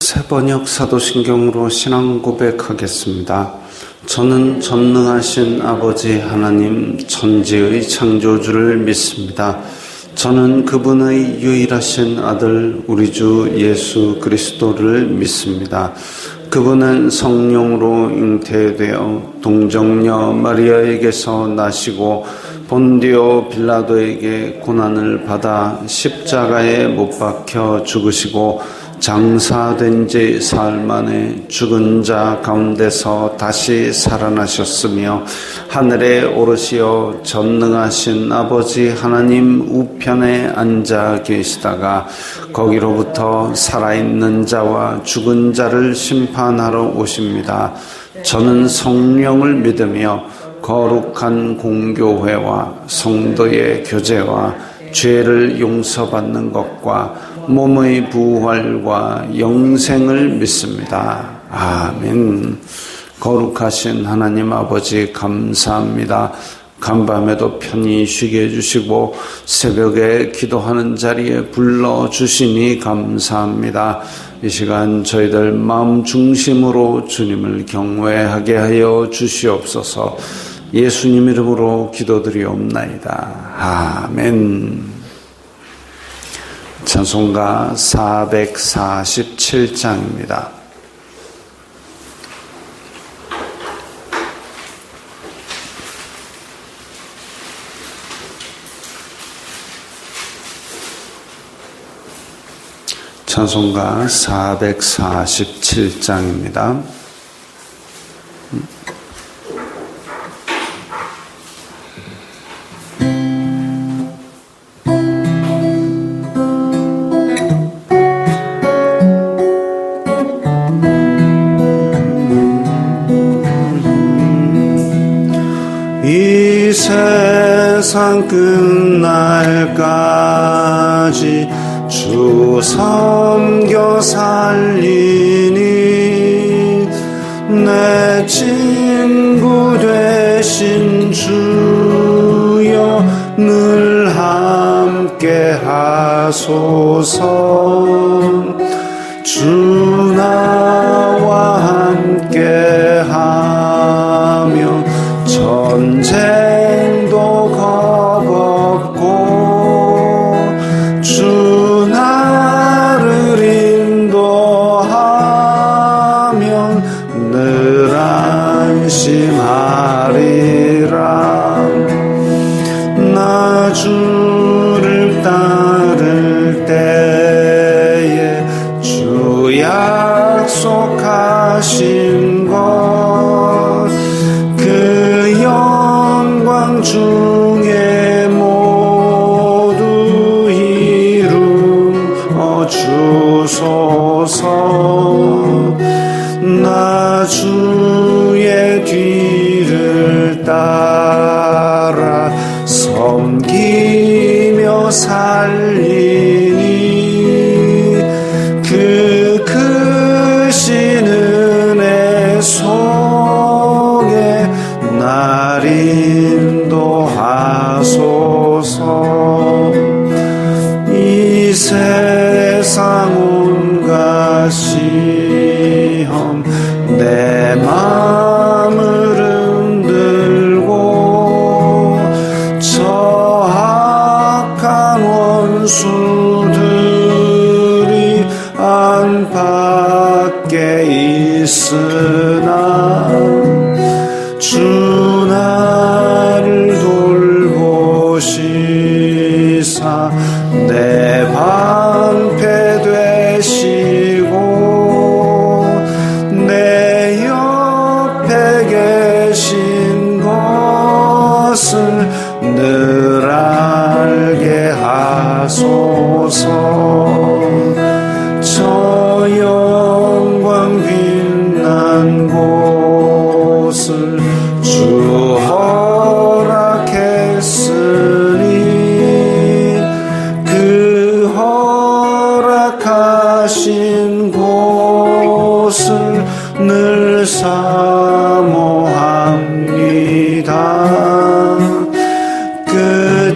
새번역 사도신경으로 신앙 고백하겠습니다. 저는 전능하신 아버지 하나님 천지의 창조주를 믿습니다. 저는 그분의 유일하신 아들 우리 주 예수 그리스도를 믿습니다. 그분은 성령으로 잉태되어 동정녀 마리아에게서 나시고 본디오 빌라도에게 고난을 받아 십자가에 못 박혀 죽으시고 장사된 지 사흘 만에 죽은 자 가운데서 다시 살아나셨으며 하늘에 오르시어 전능하신 아버지 하나님 우편에 앉아 계시다가 거기로부터 살아있는 자와 죽은 자를 심판하러 오십니다. 저는 성령을 믿으며 거룩한 공교회와 성도의 교제와 죄를 용서받는 것과 몸의 부활과 영생을 믿습니다. 아멘. 거룩하신 하나님 아버지 감사합니다. 간밤에도 편히 쉬게 해주시고 새벽에 기도하는 자리에 불러주시니 감사합니다. 이 시간 저희들 마음 중심으로 주님을 경외하게 하여 주시옵소서. 예수님 이름으로 기도드리옵나이다. 아멘. 찬송가 447장입니다. 찬송가 447장입니다. 이 세상 끝날까지 주 섬겨 살리니 내 친구 되신 주여 늘 함께 하소서. 주 나와 함께 하며 전쟁도 겁없고 주 나를 인도하면 늘 안심하리라. 나 주를 따를 때에 주 약속하신 것 그 영광 중에 모두 이루어 주소서. 나 주의 뒤를 따라 섬기며 살리니 그 크신 은혜 속에 날 인도하소서. 이 세상 온갖 시험 내 맘을 흔들고 저 악한 원수들이 안팎에 있으나 주 나를 돌보시사 내 방패 되시고 내 옆에 계신 것을 늘 알게 하소서. 저 영광 빛난 곳을 주 허락했으니 그 허락하신 곳을 늘 사모합니다.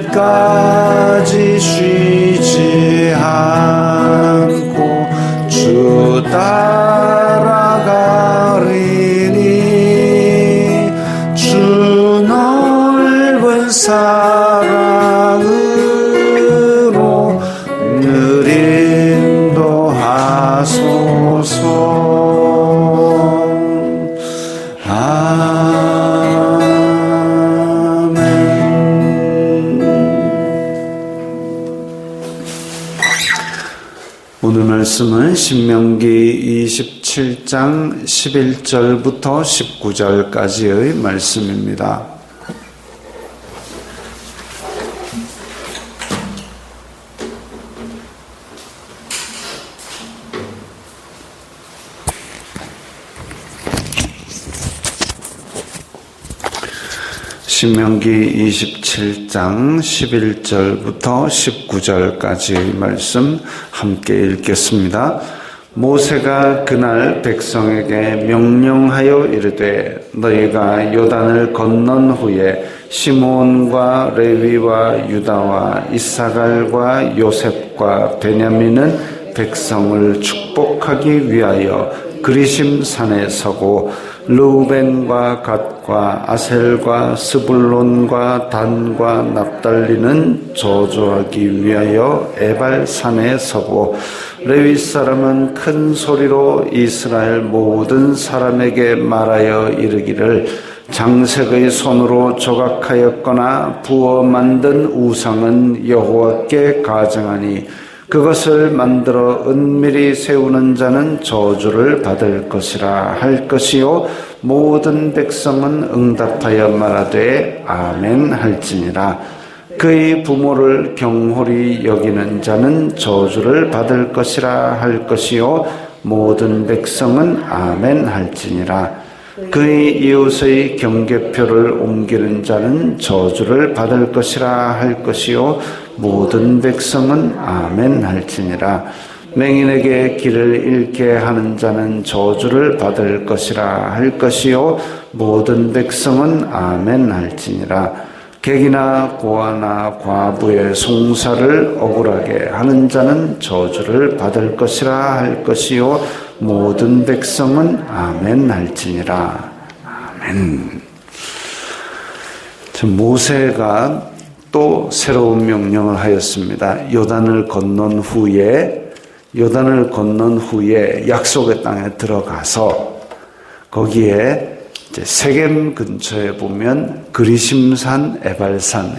끝까지 쉬지 오늘 말씀은 신명기 27장 11절부터 19절까지의 말씀입니다. 신명기 27장 11절부터 19절까지의 말씀 함께 읽겠습니다. 모세가 그날 백성에게 명령하여 이르되 너희가 요단을 건넌 후에 시므온과 레위와 유다와 이사갈과 요셉과 베냐민은 백성을 축복하기 위하여 그리심 산에 서고 르우벤과 갓과 아셀과 스불론과 단과 납달리는 저주하기 위하여 에발산에 서고 레위 사람은 큰 소리로 이스라엘 모든 사람에게 말하여 이르기를 장색의 손으로 조각하였거나 부어 만든 우상은 여호와께 가증하니 그것을 만들어 은밀히 세우는 자는 저주를 받을 것이라 할 것이요 모든 백성은 응답하여 말하되 아멘 할지니라. 그의 부모를 경홀히 여기는 자는 저주를 받을 것이라 할 것이요 모든 백성은 아멘 할지니라. 그의 이웃의 경계표를 옮기는 자는 저주를 받을 것이라 할 것이요 모든 백성은 아멘 할지니라. 맹인에게 길을 잃게 하는 자는 저주를 받을 것이라 할 것이요 모든 백성은 아멘 할지니라. 객이나 고아나 과부의 송사를 억울하게 하는 자는 저주를 받을 것이라 할 것이요 모든 백성은 아멘 할지니라. 아멘. 모세가 또 새로운 명령을 하였습니다. 요단을 건넌 후에 약속의 땅에 들어가서 거기에 이제 세겜 근처에 보면 그리심산, 에발산,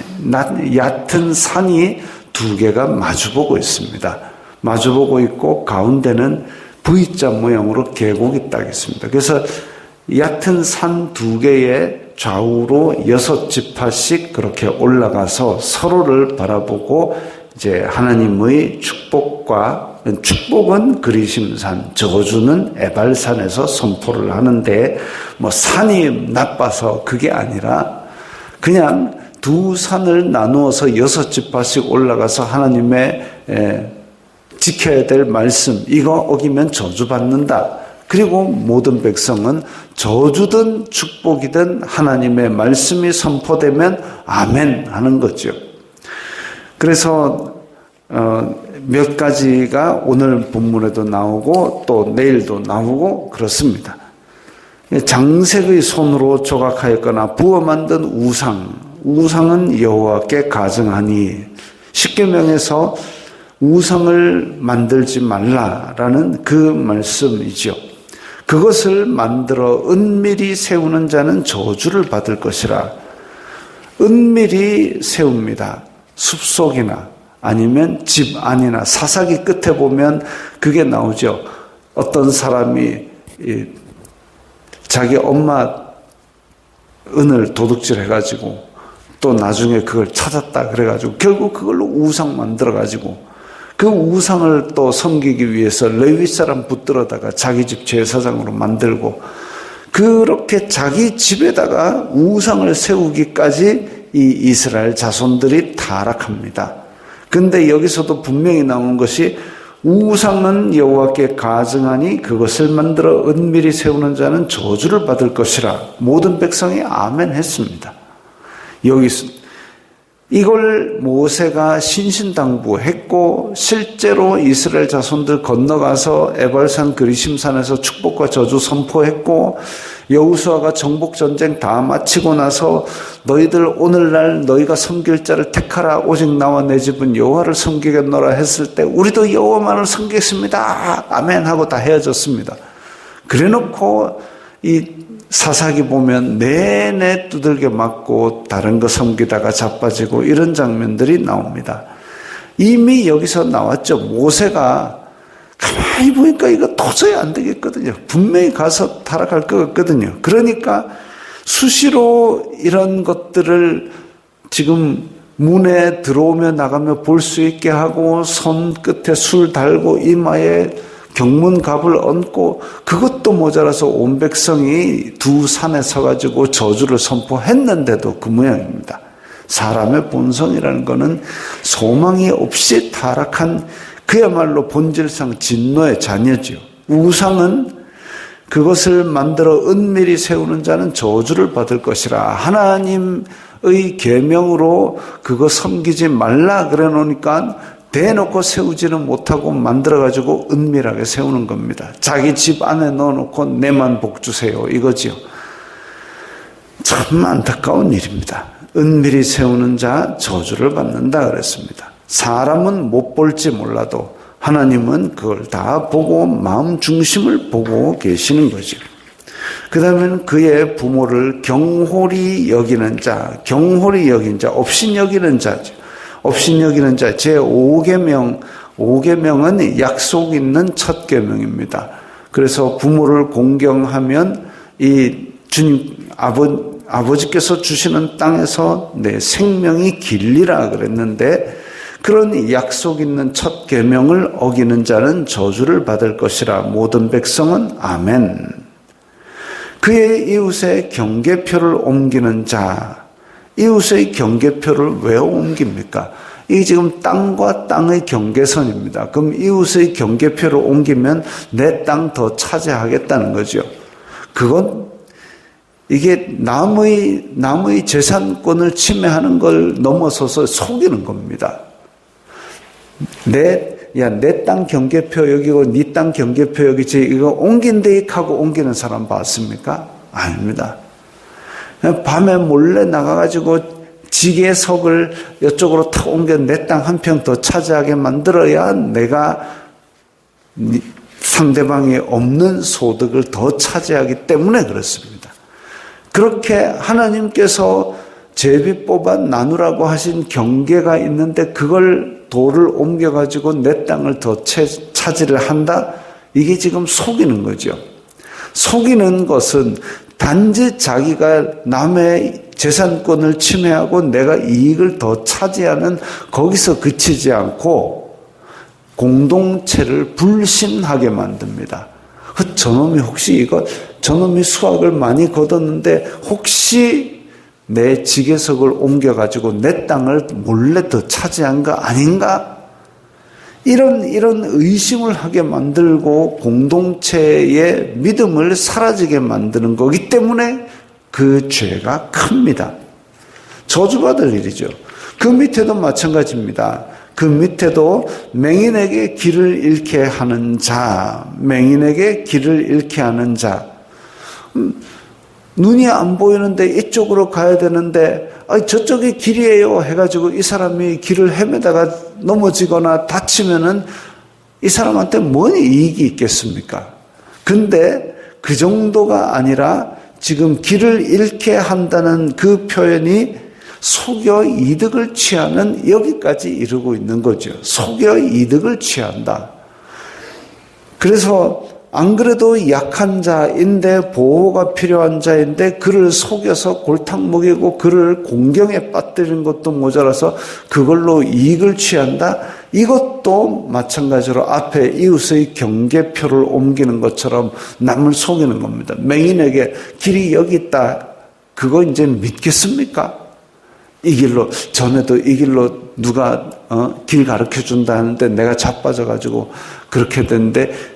얕은 산이 두 개가 마주보고 있습니다. 마주보고 있고 가운데는 V자 모양으로 계곡이 딱 있습니다. 그래서 얕은 산 두 개의 좌우로 6지파씩 그렇게 올라가서 서로를 바라보고 이제 하나님의 축복은 그리심산, 저주는 에발산에서 선포를 하는데 뭐 산이 나빠서 그게 아니라 그냥 두 산을 나누어서 6지파씩 올라가서 하나님의 지켜야 될 말씀, 이거 어기면 저주받는다. 그리고 모든 백성은 저주든 축복이든 하나님의 말씀이 선포되면 아멘 하는 거죠. 그래서 몇 가지가 오늘 본문에도 나오고 또 내일도 나오고 그렇습니다. 장색의 손으로 조각하였거나 부어 만든 우상은 여호와께 가증하니 십계명에서 우상을 만들지 말라라는 그 말씀이죠. 그것을 만들어 은밀히 세우는 자는 저주를 받을 것이라. 은밀히 세웁니다. 숲속이나 아니면 집 안이나 사사기 끝에 보면 그게 나오죠. 어떤 사람이 자기 엄마 은을 도둑질해가지고 또 나중에 그걸 찾았다 그래가지고 결국 그걸로 우상 만들어가지고 그 우상을 또 섬기기 위해서 레위 사람 붙들어다가 자기 집 제사장으로 만들고 그렇게 자기 집에다가 우상을 세우기까지 이 이스라엘 자손들이 타락합니다. 근데 여기서도 분명히 나오는 것이 우상은 여호와께 가증하니 그것을 만들어 은밀히 세우는 자는 저주를 받을 것이라. 모든 백성이 아멘 했습니다. 여기서 이걸 모세가 신신당부했고 실제로 이스라엘 자손들 건너가서 에발산 그리심산에서 축복과 저주 선포했고 여호수아가 정복전쟁 다 마치고 나서 너희들 오늘날 너희가 섬길 자를 택하라. 오직 나와 내 집은 여호와를 섬기겠노라 했을 때 우리도 여호와만을 섬기겠습니다. 아멘 하고 다 헤어졌습니다. 그래놓고 이 사사기 보면 내내 두들겨 맞고 다른 거 섬기다가 자빠지고 이런 장면들이 나옵니다. 이미 여기서 나왔죠. 모세가 가만히 보니까 이거 도저히 안 되겠거든요. 분명히 가서 타락할 것 같거든요. 그러니까 수시로 이런 것들을 지금 문에 들어오며 나가며 볼 수 있게 하고 손끝에 술 달고 이마에 경문갑을 얹고 그것도 모자라서 온 백성이 두 산에 서가지고 저주를 선포했는데도 그 모양입니다. 사람의 본성이라는 것은 소망이 없이 타락한 그야말로 본질상 진노의 자녀지요. 우상은 그것을 만들어 은밀히 세우는 자는 저주를 받을 것이라. 하나님의 계명으로 그거 섬기지 말라 그래 놓으니까 대놓고 세우지는 못하고 만들어가지고 은밀하게 세우는 겁니다. 자기 집 안에 넣어놓고 내만 복 주세요 이거지요. 참 안타까운 일입니다. 은밀히 세우는 자 저주를 받는다 그랬습니다. 사람은 못 볼지 몰라도 하나님은 그걸 다 보고 마음 중심을 보고 계시는 거죠. 그 다음에는 그의 부모를 경홀히 여기는 자, 경홀히 여긴 자, 업신 여기는 자죠. 업신 여기는 자, 제5계명, 5계명은 약속 있는 첫 계명입니다. 그래서 부모를 공경하면 이 주님, 아버지께서 주시는 땅에서 내 생명이 길리라 그랬는데 그런 약속 있는 첫 계명을 어기는 자는 저주를 받을 것이라. 모든 백성은 아멘. 그의 이웃의 경계표를 옮기는 자, 이웃의 경계표를 왜 옮깁니까? 이게 지금 땅과 땅의 경계선입니다. 그럼 이웃의 경계표를 옮기면 내 땅 더 차지하겠다는 거죠. 그건 이게 남의 재산권을 침해하는 걸 넘어서서 속이는 겁니다. 내 땅 경계표 여기고 네 땅 경계표 여기지 이거 옮긴데 하고 옮기는 사람 봤습니까? 아닙니다. 밤에 몰래 나가가지고 지게석을 이쪽으로 탁 옮겨 내 땅 한 평 더 차지하게 만들어야 내가 상대방이 없는 소득을 더 차지하기 때문에 그렇습니다. 그렇게 하나님께서 제비 뽑아 나누라고 하신 경계가 있는데 그걸 돌을 옮겨가지고 내 땅을 더 차지를 한다? 이게 지금 속이는 거죠. 속이는 것은 단지 자기가 남의 재산권을 침해하고 내가 이익을 더 차지하는 거기서 그치지 않고 공동체를 불신하게 만듭니다. 저놈이 혹시 저놈이 수확을 많이 거뒀는데 혹시 내 지게석을 옮겨가지고 내 땅을 몰래 더 차지한 거 아닌가? 이런 의심을 하게 만들고 공동체의 믿음을 사라지게 만드는 거기 때문에 그 죄가 큽니다. 저주받을 일이죠. 그 밑에도 마찬가지입니다. 그 밑에도 맹인에게 길을 잃게 하는 자, 맹인에게 길을 잃게 하는 자. 눈이 안 보이는데 이쪽으로 가야 되는데 저쪽이 길이에요 해가지고 이 사람이 길을 헤매다가 넘어지거나 다치면은 이 사람한테 뭔 이익이 있겠습니까? 근데 그 정도가 아니라 지금 길을 잃게 한다는 그 표현이 속여 이득을 취하는 여기까지 이르고 있는 거죠. 속여 이득을 취한다. 그래서 안 그래도 약한 자인데 보호가 필요한 자인데 그를 속여서 골탕 먹이고 그를 공경에 빠뜨리는 것도 모자라서 그걸로 이익을 취한다. 이것도 마찬가지로 앞에 이웃의 경계표를 옮기는 것처럼 남을 속이는 겁니다. 맹인에게 길이 여기 있다. 그거 이제 믿겠습니까? 이 길로, 전에도 이 길로 누가 길 가르쳐 준다 하는데 내가 자빠져가지고 그렇게 됐는데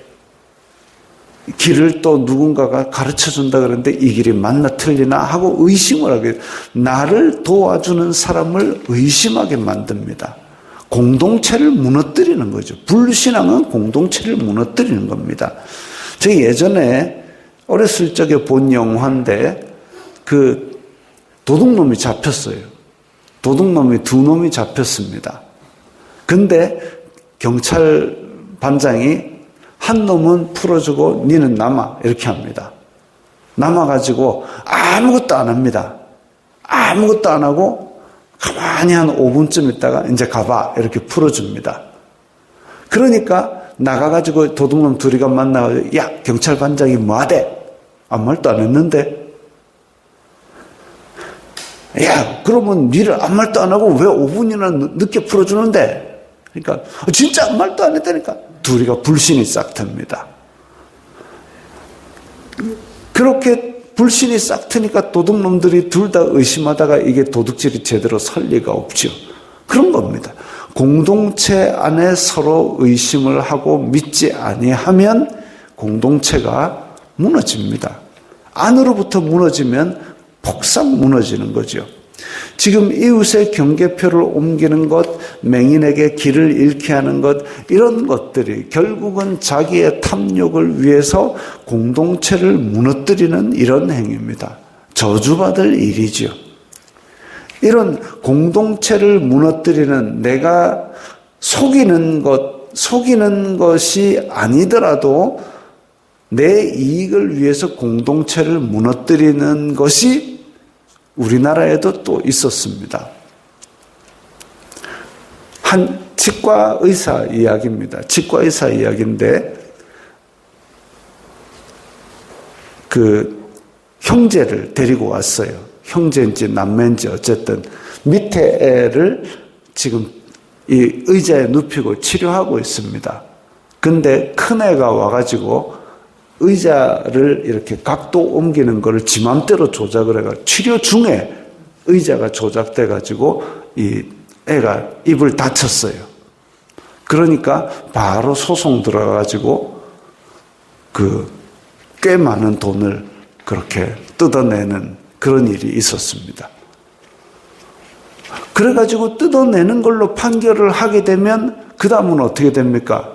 길을 또 누군가가 가르쳐 준다 그러는데 이 길이 맞나 틀리나 하고 의심을 하게, 나를 도와주는 사람을 의심하게 만듭니다. 공동체를 무너뜨리는 거죠. 불신앙은 공동체를 무너뜨리는 겁니다. 제가 예전에 어렸을 적에 본 영화인데 그 도둑놈이 잡혔어요. 도둑놈이 두 놈이 잡혔습니다. 근데 경찰 반장이 한 놈은 풀어주고 니는 남아 이렇게 합니다. 남아가지고 아무것도 안 합니다. 아무것도 안 하고 가만히 한 5분쯤 있다가 이제 가봐 이렇게 풀어줍니다. 그러니까 나가가지고 도둑놈 둘이가 만나가지고 야 경찰반장이 뭐하대? 아무 말도 안 했는데 야 그러면 니를 아무 말도 안 하고 왜 5분이나 늦게 풀어주는데? 그러니까 진짜 아무 말도 안 했다니까. 둘이가 불신이 싹 틉니다. 그렇게 불신이 싹 트니까 도둑놈들이 둘 다 의심하다가 이게 도둑질이 제대로 설 리가 없죠. 그런 겁니다. 공동체 안에 서로 의심을 하고 믿지 아니하면 공동체가 무너집니다. 안으로부터 무너지면 폭삭 무너지는 거죠. 지금 이웃의 경계표를 옮기는 것, 맹인에게 길을 잃게 하는 것, 이런 것들이 결국은 자기의 탐욕을 위해서 공동체를 무너뜨리는 이런 행위입니다. 저주받을 일이죠. 이런 공동체를 무너뜨리는 내가 속이는 것이 아니더라도 내 이익을 위해서 공동체를 무너뜨리는 것이 우리나라에도 또 있었습니다. 한 치과 의사 이야기입니다. 치과 의사 이야기인데 그 형제를 데리고 왔어요. 형제인지 남매인지 어쨌든 밑에 애를 지금 이 의자에 눕히고 치료하고 있습니다. 근데 큰 애가 와가지고 의자를 이렇게 각도 옮기는 거를 지 맘대로 조작을 해가지고 치료 중에 의자가 조작돼가지고 이 애가 입을 다쳤어요. 그러니까 바로 소송 들어가가지고 꽤 많은 돈을 그렇게 뜯어내는 그런 일이 있었습니다. 그래가지고 뜯어내는 걸로 판결을 하게 되면 그 다음은 어떻게 됩니까?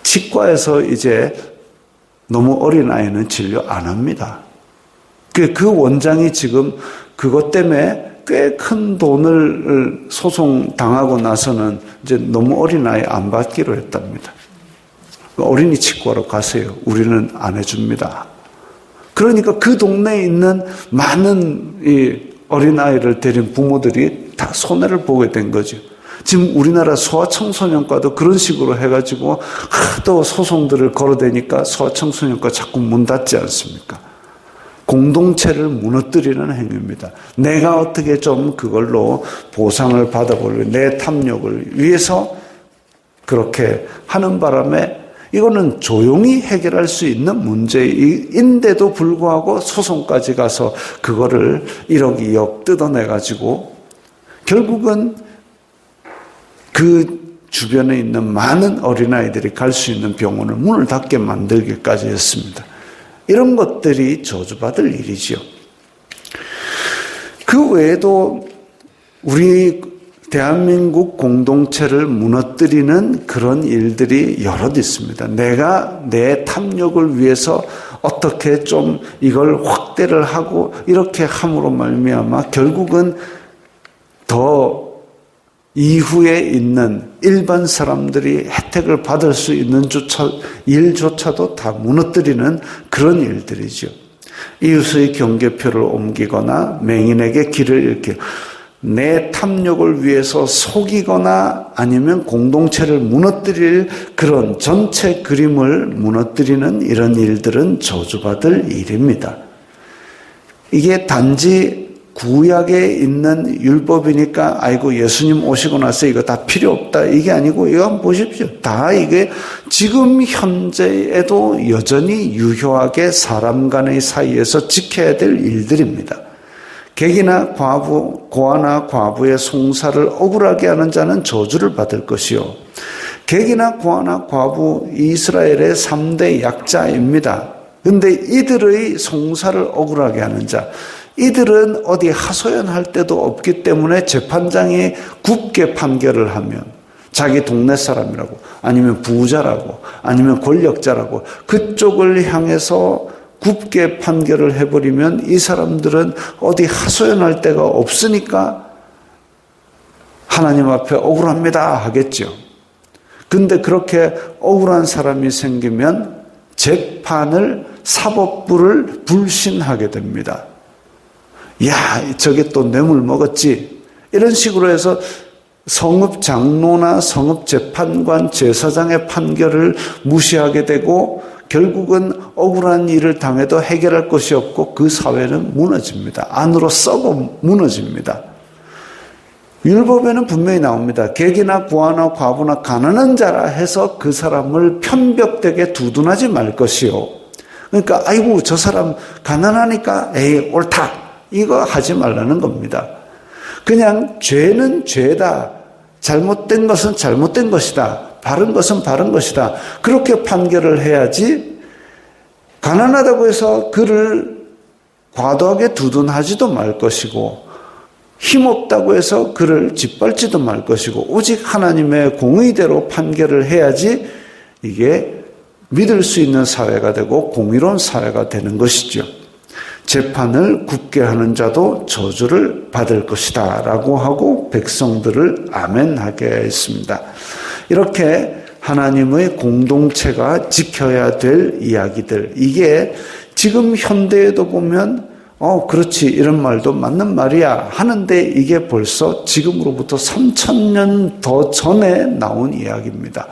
치과에서 이제 너무 어린 아이는 진료 안 합니다. 그 원장이 지금 그것 때문에 꽤 큰 돈을 소송 당하고 나서는 이제 너무 어린 아이 안 받기로 했답니다. 어린이 치과로 가세요. 우리는 안 해줍니다. 그러니까 그 동네에 있는 많은 이 어린아이를 데린 부모들이 다 손해를 보게 된 거죠. 지금 우리나라 소아청소년과도 그런 식으로 해가지고 하도 소송들을 걸어대니까 소아청소년과 자꾸 문 닫지 않습니까? 공동체를 무너뜨리는 행위입니다. 내가 어떻게 좀 그걸로 보상을 받아보려고 내 탐욕을 위해서 그렇게 하는 바람에 이거는 조용히 해결할 수 있는 문제인데도 불구하고 소송까지 가서 그거를 1억, 2억 뜯어내가지고 결국은 그 주변에 있는 많은 어린아이들이 갈 수 있는 병원을 문을 닫게 만들기까지 했습니다. 이런 것들이 저주받을 일이지요. 그 외에도 우리 대한민국 공동체를 무너뜨리는 그런 일들이 여럿 있습니다. 내가 내 탐욕을 위해서 어떻게 좀 이걸 확대를 하고 이렇게 함으로 말미암아 결국은 더 이후에 있는 일반 사람들이 혜택을 받을 수 있는 일조차도 다 무너뜨리는 그런 일들이죠. 이웃의 경계표를 옮기거나 맹인에게 길을 잃게 내 탐욕을 위해서 속이거나 아니면 공동체를 무너뜨릴 그런 전체 그림을 무너뜨리는 이런 일들은 저주받을 일입니다. 이게 단지 구약에 있는 율법이니까 아이고 예수님 오시고 나서 이거 다 필요 없다 이게 아니고 이거 한번 보십시오. 다 이게 지금 현재에도 여전히 유효하게 사람 간의 사이에서 지켜야 될 일들입니다. 객이나 과부, 고아나 과부의 송사를 억울하게 하는 자는 저주를 받을 것이요. 객이나 고아나 과부 이스라엘의 3대 약자입니다. 그런데 이들의 송사를 억울하게 하는 자, 이들은 어디 하소연할 데도 없기 때문에 재판장이 굽게 판결을 하면 자기 동네 사람이라고 아니면 부자라고 아니면 권력자라고 그쪽을 향해서 굽게 판결을 해버리면 이 사람들은 어디 하소연할 데가 없으니까 하나님 앞에 억울합니다 하겠죠. 근데 그렇게 억울한 사람이 생기면 재판을 사법부를 불신하게 됩니다. 야, 저게 또 뇌물 먹었지. 이런 식으로 해서 성읍 장로나 성읍 재판관, 제사장의 판결을 무시하게 되고 결국은 억울한 일을 당해도 해결할 것이 없고 그 사회는 무너집니다. 안으로 썩어 무너집니다. 율법에는 분명히 나옵니다. 객이나 부하나 과부나 가난한 자라 해서 그 사람을 편벽되게 두둔하지 말 것이요. 그러니까 아이고 저 사람 가난하니까 에이 옳다 이거 하지 말라는 겁니다. 그냥 죄는 죄다. 잘못된 것은 잘못된 것이다. 바른 것은 바른 것이다. 그렇게 판결을 해야지 가난하다고 해서 그를 과도하게 두둔하지도 말 것이고 힘없다고 해서 그를 짓밟지도 말 것이고 오직 하나님의 공의대로 판결을 해야지 이게 믿을 수 있는 사회가 되고 공의로운 사회가 되는 것이죠. 재판을 굳게 하는 자도 저주를 받을 것이다 라고 하고 백성들을 아멘하게 했습니다. 이렇게 하나님의 공동체가 지켜야 될 이야기들, 이게 지금 현대에도 보면 그렇지 이런 말도 맞는 말이야 하는데 이게 벌써 지금으로부터 3000년 더 전에 나온 이야기입니다.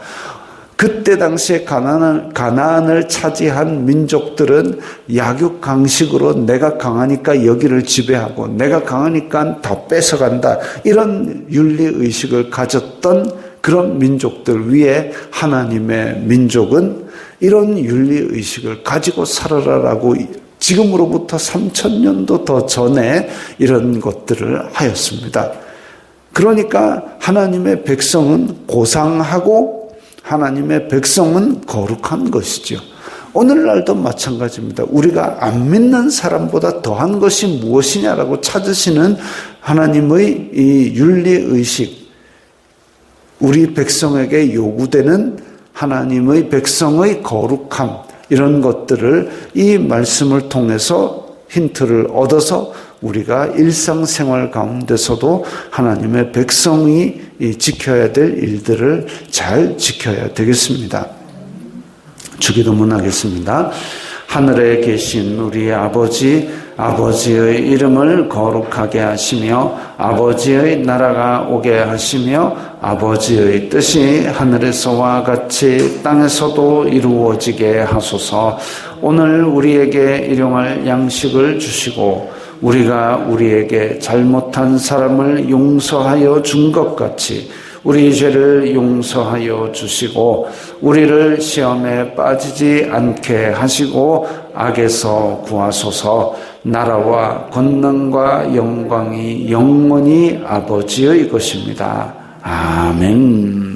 그때 당시에 가나안을 차지한 민족들은 약육강식으로 내가 강하니까 여기를 지배하고 내가 강하니까 다 뺏어간다 이런 윤리의식을 가졌던 그런 민족들 위에 하나님의 민족은 이런 윤리의식을 가지고 살아라라고 지금으로부터 3000년도 더 전에 이런 것들을 하였습니다. 그러니까 하나님의 백성은 고상하고 하나님의 백성은 거룩한 것이죠. 오늘날도 마찬가지입니다. 우리가 안 믿는 사람보다 더한 것이 무엇이냐라고 찾으시는 하나님의 이 윤리의식, 우리 백성에게 요구되는 하나님의 백성의 거룩함, 이런 것들을 이 말씀을 통해서 힌트를 얻어서 우리가 일상생활 가운데서도 하나님의 백성이 지켜야 될 일들을 잘 지켜야 되겠습니다. 주기도문 하겠습니다. 하늘에 계신 우리 아버지, 아버지의 이름을 거룩하게 하시며 아버지의 나라가 오게 하시며 아버지의 뜻이 하늘에서와 같이 땅에서도 이루어지게 하소서. 오늘 우리에게 일용할 양식을 주시고 우리가 우리에게 잘못한 사람을 용서하여 준 것 같이 우리 죄를 용서하여 주시고 우리를 시험에 빠지지 않게 하시고 악에서 구하소서. 나라와 권능과 영광이 영원히 아버지의 것입니다. 아멘.